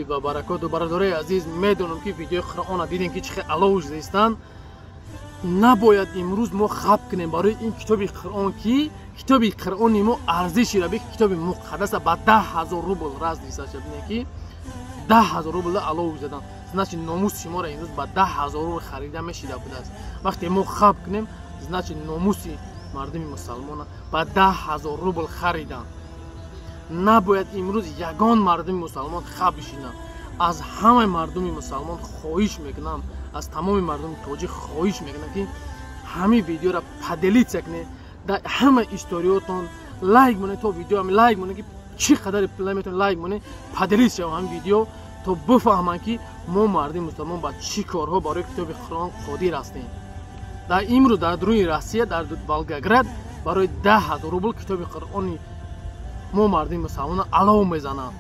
ва баракату. Бародарои азиз, медонам ки видеои Қуръона дидем ки чӣ хел аловуш зистанд. Набояд имрӯз мо хаб кунем барои ин китоби Қуръон ки китоби Қуръони мо арзиши раби китоби муқаддаса ба 10,000 рубл раз диста шабине ки 10,000 рубл аловуш задан. Значит номуси моро имрӯз ба 10,000 рубл харида мешида будааст. Вақте мо хаб кунем, значит номуси мардуми мусалмона ба 10,000 рубл харидан. Набояд имрӯз ягон мардуми мусалмон хаб бишинад. Аз ҳамаи мардуми мусалмон хоҳиш мекунам, аз тамоми мардуми тоҷик хоҳиш мекунам ки ҳамин видеоро паделитсия кунед. Дар ҳамаи историётон лайк монед, то видео ҳамин лайк монед ки чӣ қадари метавонед лайк монед, паделитсия ҳамин видео то бифаҳманд ки мо мардуми мусалмон ба чӣ корҳо барои китоби Қуръон қодир ҳастем. Дар имрӯз дар дуруни Россия дар Волгоград барои 10,000 рубл китоби Қуръони мо мардуми мусалмон алов мезанам.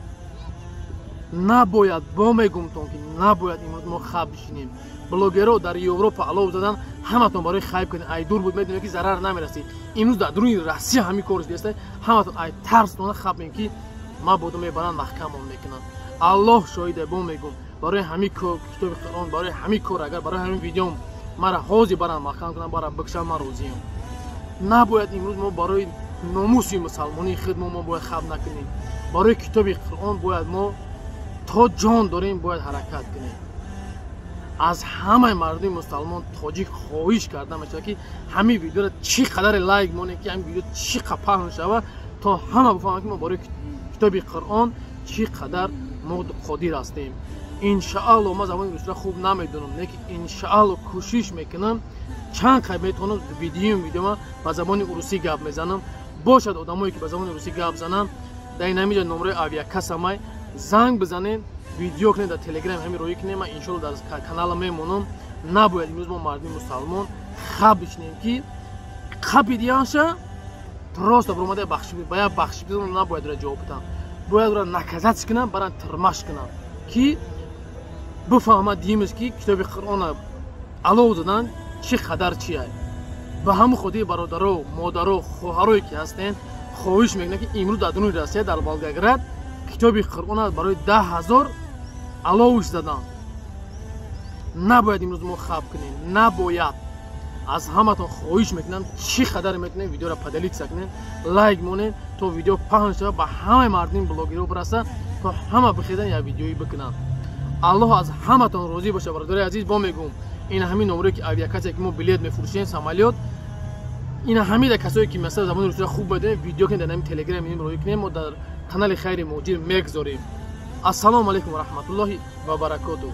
Набояд бо мегумтон ки набояд имрӯз мо хаб бишинем. Блогерҳо дар Европа алов задан, ҳаматон барои хайп кунед, ай дур буд медонед ки зарар намерасед. Имрӯз дар дуруни Россия ҳамин корш деста, ҳаматон ай тарстона хаб мекунед ки мабодо мебаранд маҳкамон мекунанд. Аллоҳ шоҳиде, бо мегум барои ҳамин китоби Қуръон, барои ҳамин кор, агар барои ҳамин видеом мара ҳозир баранд маҳкам кунанд, бара бикшанд, ман розиам. Набояд имрӯз мо барои номуси мусалмонии худ мо бояд хаб накунем. Барои китоби Қуръон бояд мо то ҷон дорем бояд ҳаракат кунем. Аз ҳамаи мардуми мусалмон тоҷик хоҳиш карда мешавад ки ҳамин видеоро чӣ қадаре лайк монем ки ҳамин видео чӣ қадар паҳн шавад, то ҳама бифаҳманд ки мо барои китоби Қуръон чӣ қадар мо қодир ҳастем. Иншаалло ман забони русиро хуб намедонам, лекин иншаалло кӯшиш мекунам чанд қадр метавонам видеома ба забони урусӣ гап мезанам. Бошад одамое ки ба забони урусӣ гап зананд, дар ин ҳаминҷо номраи авиакасамай занг бизанед, видео кунед, дар телеграм ҳамин роӣ кунем, ман иншоалло дар канала мемонам. Набояд имрӯз мо мардуми мусалмон хаб бишинем ки қапи диянша просто биромада ба як бахши бизанам, набояд ра ҷавоб бидам. Бояд ра наказат кунам, баран тирмаш кунам ки бифаҳмад димаш ки китоби Қуръона алов задан чӣ қадар чия. ба ҳамун хотири бародаро, модаро, хоҳарое ки ҳастен хоҳиш мекунам ки имрӯз дар дуруни Россия дар Волгоград китоби Қуръона барои 10,000 аловуш задан. Набояд имрӯз мо хаб кунем, набояд. Аз ҳаматон хоҳиш мекунам чӣ қадар метавонед видеоро паделитсия кунед, лайк монед, то видео паҳн шавад, ба ҳамаи мардуми блогерҳо бираса, то ҳама бихезан як видеои бикунанд. Аллоҳ аз ҳаматон розӣ бошад. Бародари азиз, бо мегӯм ин ҳамин номрое ки авиакасия ки мо билет мефурӯшем самолёт, ин ҳамида касое ки масъала забони русиро хуб бадем видео кунед, дар ҳамин телеграм ин роӣ кунем, мо дар канали Хайри Муҳоҷир мегзорем. Ассалому алайкум ва раҳматуллоҳи ва баракатуҳ.